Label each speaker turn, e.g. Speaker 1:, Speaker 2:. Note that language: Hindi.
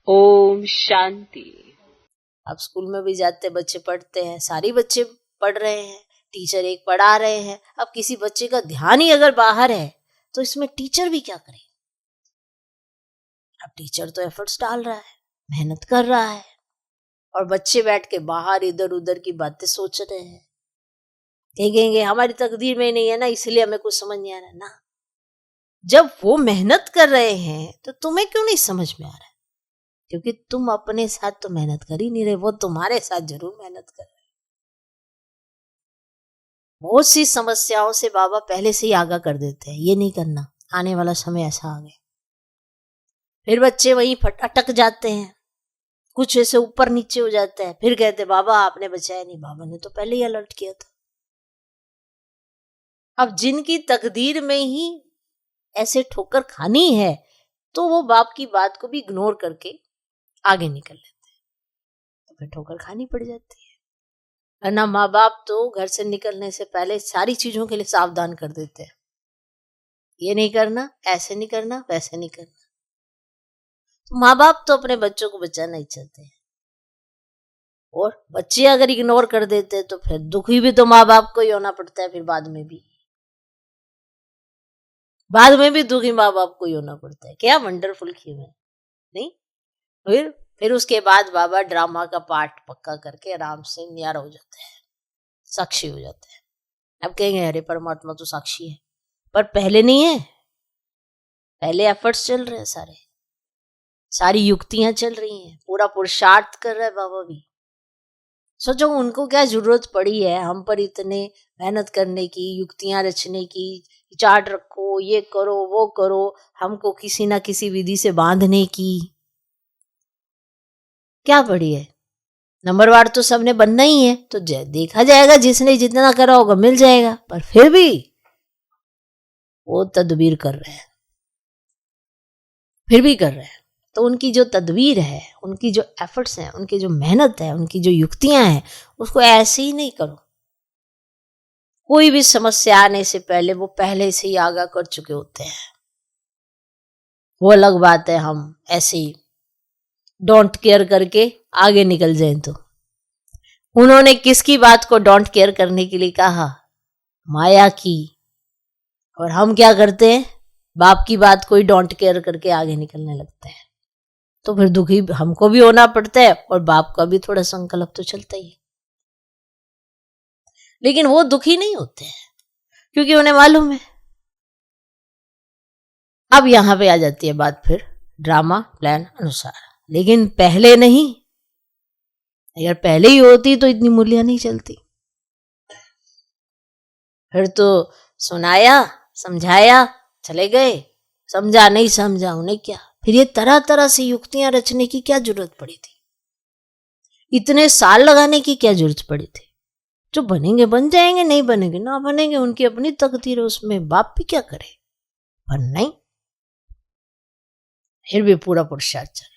Speaker 1: ओम शांति।
Speaker 2: अब स्कूल में भी जाते बच्चे पढ़ते हैं, सारी बच्चे पढ़ रहे हैं, टीचर एक पढ़ा रहे हैं। अब किसी बच्चे का ध्यान ही अगर बाहर है तो इसमें टीचर भी क्या करे। अब टीचर तो एफर्ट्स डाल रहा है, मेहनत कर रहा है, और बच्चे बैठ के बाहर इधर उधर की बातें सोच रहे हैं। कहेंगे हमारी तकदीर में नहीं है ना, इसलिए हमें कुछ समझ नहीं आ रहा ना। जब वो मेहनत कर रहे हैं तो तुम्हें क्यों नहीं समझ में आ रहा है? क्योंकि तुम अपने साथ तो मेहनत कर ही नहीं रहे, वो तुम्हारे साथ जरूर मेहनत कर रहे। बहुत सी समस्याओं से बाबा पहले से ही आगाह कर देते हैं, ये नहीं करना, आने वाला समय ऐसा आ गया। फिर बच्चे वहीं अटक जाते हैं, कुछ ऐसे ऊपर नीचे हो जाता है। फिर कहते बाबा आपने बचाया नहीं, बाबा ने तो पहले ही अलर्ट किया था। अब जिनकी तकदीर में ही ऐसे ठोकर खानी है तो वो बाप की बात को भी इग्नोर करके आगे निकल लेते हैं, तो फिर ठोकर खानी पड़ जाती है। वरना माँ बाप तो घर से निकलने से पहले सारी चीजों के लिए सावधान कर देते हैं, ये नहीं करना, ऐसे नहीं करना, वैसे नहीं करना। तो माँ बाप तो अपने बच्चों को बचाना ही चाहते हैं, और बच्चे अगर इग्नोर कर देते तो फिर दुखी भी तो माँ बाप को ही होना पड़ता है। फिर बाद में भी दुखी माँ बाप को ही होना पड़ता है। क्या वंडरफुल खेल है नहीं। फिर उसके बाद बाबा ड्रामा का पार्ट पक्का करके आराम से न्यारा हो जाते हैं, साक्षी हो जाते हैं। अब कहेंगे अरे परमात्मा तो साक्षी है, पर पहले नहीं है, पहले एफर्ट्स चल रहे हैं, सारी युक्तियां चल रही हैं, पूरा पुरुषार्थ कर रहा है बाबा भी। सोचो उनको क्या जरूरत पड़ी है हम पर इतने मेहनत करने की, युक्तियां रचने की, चार्ट रखो, ये करो वो करो, हमको किसी ना किसी विधि से बांधने की। क्या पड़ी है? नंबरवार तो सबने बनना ही है, तो देखा जाएगा जिसने जितना करा होगा मिल जाएगा। पर फिर भी वो तदबीर कर रहे हैं, फिर भी कर रहे हैं। तो उनकी जो तदबीर है, उनकी जो एफर्ट्स हैं, उनकी जो मेहनत है, उनकी जो युक्तियां हैं, उसको ऐसे ही नहीं करो। कोई भी समस्या आने से पहले वो पहले से ही आगाह कर चुके होते हैं। वो अलग बात है हम ऐसे ही डोंट केयर करके आगे निकल जाए। तो उन्होंने किसकी बात को डोंट केयर करने के लिए कहा? माया की। और हम क्या करते हैं? बाप की बात को ही डोंट केयर करके आगे निकलने लगते हैं। तो फिर दुखी हमको भी होना पड़ता है, और बाप का भी थोड़ा संकल्प तो चलता ही है। लेकिन वो दुखी नहीं होते हैं, क्योंकि उन्हें मालूम है। अब यहां पे आ जाती है बात फिर ड्रामा प्लान अनुसार। लेकिन पहले नहीं, अगर पहले ही होती तो इतनी मूल्य नहीं चलती। फिर तो सुनाया, समझाया, चले गए, समझा नहीं समझा उन्हें क्या। फिर ये तरह तरह से युक्तियां रचने की क्या जरूरत पड़ी थी? इतने साल लगाने की क्या जरूरत पड़ी थी? जो बनेंगे बन जाएंगे, नहीं बनेंगे ना बनेंगे, उनकी अपनी तकदीर है, उसमें बाप भी क्या करे। पर नहीं, फिर भी पूरा पुरुषार्थ चल।